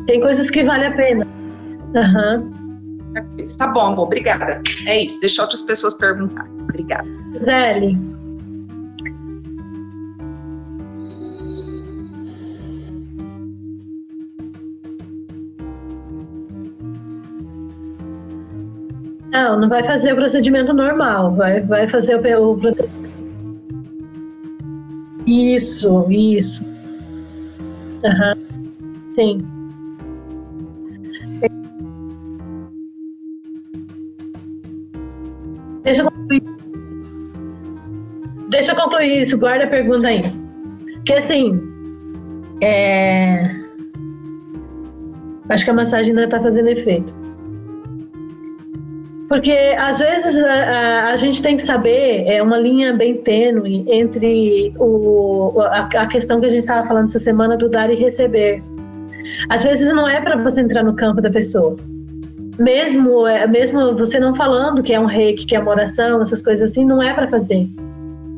Tem coisas que vale a pena. Tá bom, amor, obrigada. É isso, deixa outras pessoas perguntar. Obrigada. Zéli. Não vai fazer o procedimento normal, vai fazer o procedimento. Isso. Sim. deixa eu concluir isso, guarda a pergunta aí. Porque assim, acho que a massagem ainda está fazendo efeito. Porque às vezes a gente tem que saber, uma linha bem tênue entre a questão que a gente estava falando essa semana do dar e receber. Às vezes não é para você entrar no campo da pessoa. Mesmo você não falando que é um reiki, que é uma oração, essas coisas assim, não é para fazer.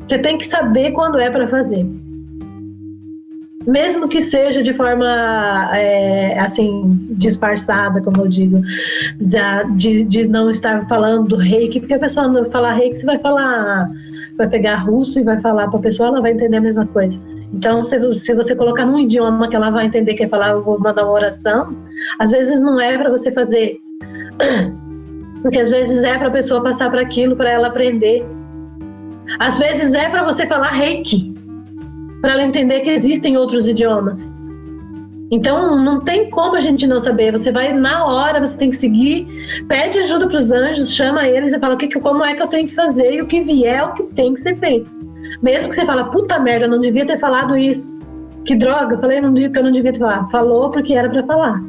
Você tem que saber quando é para fazer. Mesmo que seja de forma, assim, disfarçada, como eu digo, de não estar falando do reiki, porque a pessoa não falar reiki, você vai pegar russo e vai falar para a pessoa, ela vai entender a mesma coisa. Então, se você colocar num idioma que ela vai entender, que é falar, eu vou mandar uma oração, às vezes não é para você fazer, porque às vezes é para a pessoa passar para aquilo, para ela aprender. Às vezes é para você falar reiki, para ela entender que existem outros idiomas. Então, não tem como a gente não saber. Você vai, na hora, você tem que seguir, pede ajuda para os anjos, chama eles e fala como é que eu tenho que fazer, e o que vier é o que tem que ser feito. Mesmo que você fala, puta merda, eu não devia ter falado isso. Que droga, eu falei que eu não devia ter falado. Falou porque era para falar.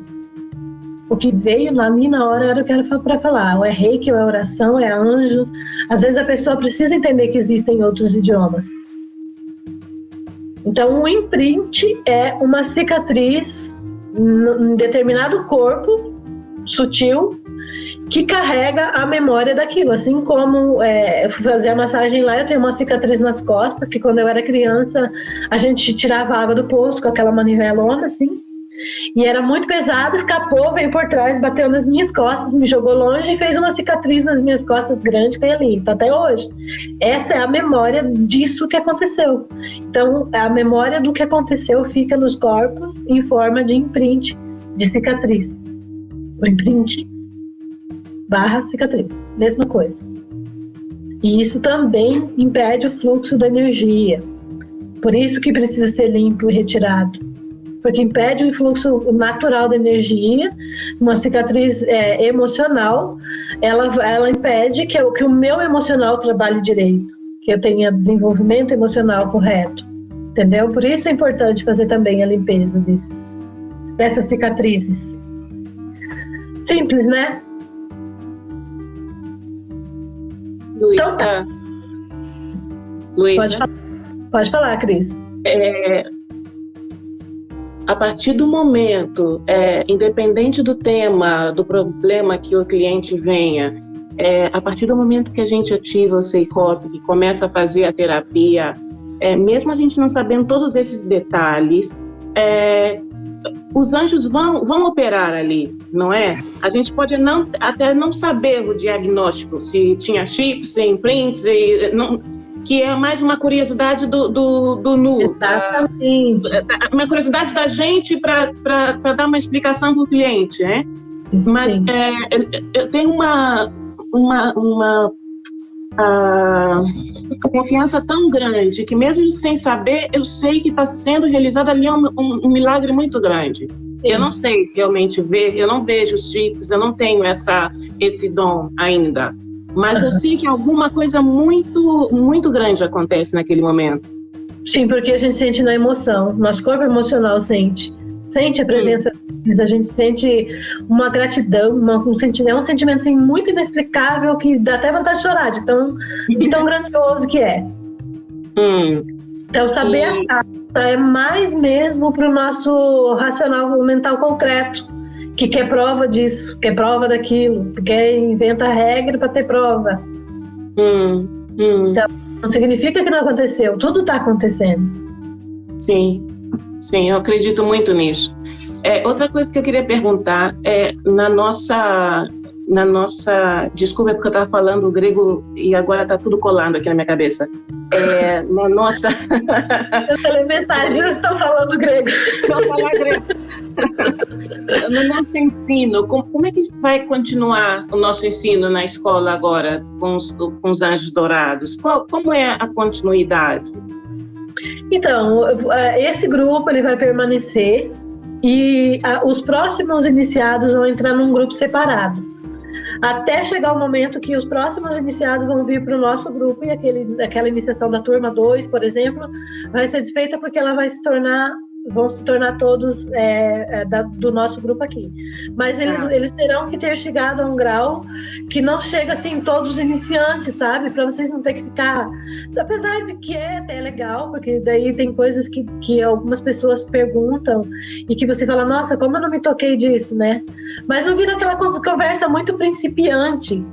O que veio ali na hora era o que era para falar. Ou é reiki, ou é oração, é anjo. Às vezes a pessoa precisa entender que existem outros idiomas. Então, um imprint é uma cicatriz em determinado corpo sutil que carrega a memória daquilo. Assim como eu fui fazer a massagem lá, eu tenho uma cicatriz nas costas, que quando eu era criança, a gente tirava a água do poço com aquela manivelona, assim, e era muito pesado, escapou, veio por trás, bateu nas minhas costas, me jogou longe e fez uma cicatriz nas minhas costas grande que é ali, tá até hoje. Essa é a memória disso que aconteceu. Então, a memória do que aconteceu fica nos corpos em forma de imprint, de cicatriz. O imprint / cicatriz, mesma coisa. E isso também impede o fluxo da energia. Por isso que precisa ser limpo e retirado. Porque impede o fluxo natural da energia. Uma cicatriz emocional, ela impede que o meu emocional trabalhe direito, que eu tenha desenvolvimento emocional correto, entendeu? Por isso é importante fazer também a limpeza dessas cicatrizes. Simples, né? Luísa, Então tá. Luísa, Pode falar, Cris. A partir do momento, independente do tema, do problema que o cliente venha, a partir do momento que a gente ativa o CEICOP, que começa a fazer a terapia, mesmo a gente não sabendo todos esses detalhes, os anjos vão operar ali, não é? A gente pode até não saber o diagnóstico, se tinha chips, se imprints, que é mais uma curiosidade do NU. Exatamente. Uma curiosidade da gente para dar uma explicação para o cliente, né? Mas eu tenho uma confiança tão grande que mesmo sem saber, eu sei que está sendo realizado ali um milagre muito grande. Sim. Eu não sei realmente ver, eu não vejo os chips, eu não tenho esse dom ainda. Mas eu sei que alguma coisa muito, muito grande acontece naquele momento. Sim, porque a gente sente na emoção. Nosso corpo emocional sente a presença deles, a gente sente uma gratidão, um sentimento assim, muito inexplicável, que dá até vontade de chorar, de tão grandioso que é. Então, saber a causa é mais mesmo para o nosso racional mental concreto, que quer prova disso, quer prova daquilo, quer inventa regra para ter prova. Então, não significa que não aconteceu, tudo está acontecendo. Sim, eu acredito muito nisso. Outra coisa que eu queria perguntar na nossa, desculpa porque eu estava falando grego e agora está tudo colando aqui na minha cabeça. Na nossa... Os elementares já estão falando grego. Vou falar grego. No nosso ensino, como é que vai continuar o nosso ensino na escola agora com os anjos dourados? Como é a continuidade? Então, esse grupo ele vai permanecer e os próximos iniciados vão entrar num grupo separado. até chegar o momento que os próximos iniciados vão vir para o nosso grupo e aquela iniciação da turma 2, por exemplo, vai ser desfeita porque ela vão se tornar todos do nosso grupo aqui. Mas eles terão que ter chegado a um grau que não chega assim todos os iniciantes, sabe? Para vocês não terem que ficar... Apesar de que é até legal, porque daí tem coisas que algumas pessoas perguntam e que você fala, nossa, como eu não me toquei disso, né? Mas não vira aquela conversa muito principiante.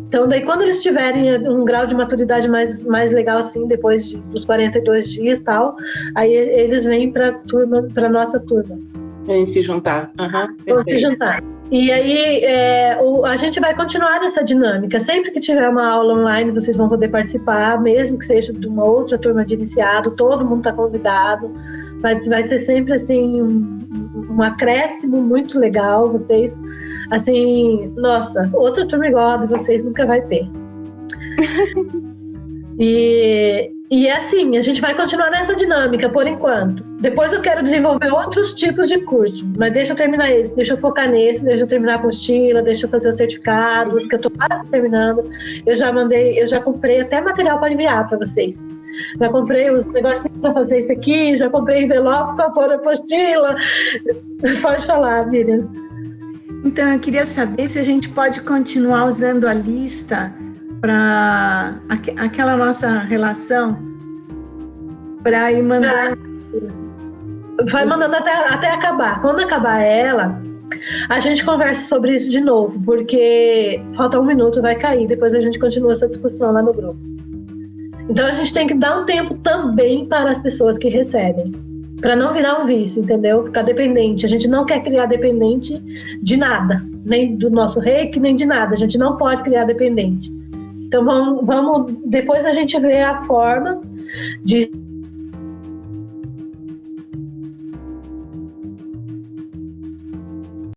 Então, daí, quando eles tiverem um grau de maturidade mais legal, assim, depois dos 42 dias e tal, aí eles vêm para a nossa turma. Vêm se juntar. Vão se juntar. E aí, a gente vai continuar nessa dinâmica. Sempre que tiver uma aula online, vocês vão poder participar, mesmo que seja de uma outra turma de iniciado, todo mundo está convidado. Vai ser sempre, assim, um acréscimo muito legal. Vocês... Assim, nossa, outra turma igual a de vocês nunca vai ter. E assim, a gente vai continuar nessa dinâmica por enquanto. Depois eu quero desenvolver outros tipos de curso, mas deixa eu terminar esse, deixa eu focar nesse, deixa eu terminar a apostila, deixa eu fazer os certificados, que eu tô quase terminando. Eu já comprei até material para enviar para vocês. Já comprei os negocinhos para fazer isso aqui, já comprei envelope para pôr a apostila. Pode falar, Miriam. Então, eu queria saber se a gente pode continuar usando a lista para aquela nossa relação, para ir mandando. Vai mandando até acabar. Quando acabar ela, a gente conversa sobre isso de novo, porque falta 1 minuto, vai cair, depois a gente continua essa discussão lá no grupo. Então, a gente tem que dar um tempo também para as pessoas que recebem. Para não virar um vício, entendeu? Ficar dependente. A gente não quer criar dependente de nada, nem do nosso reiki, nem de nada. A gente não pode criar dependente. Então, vamos depois a gente vê a forma de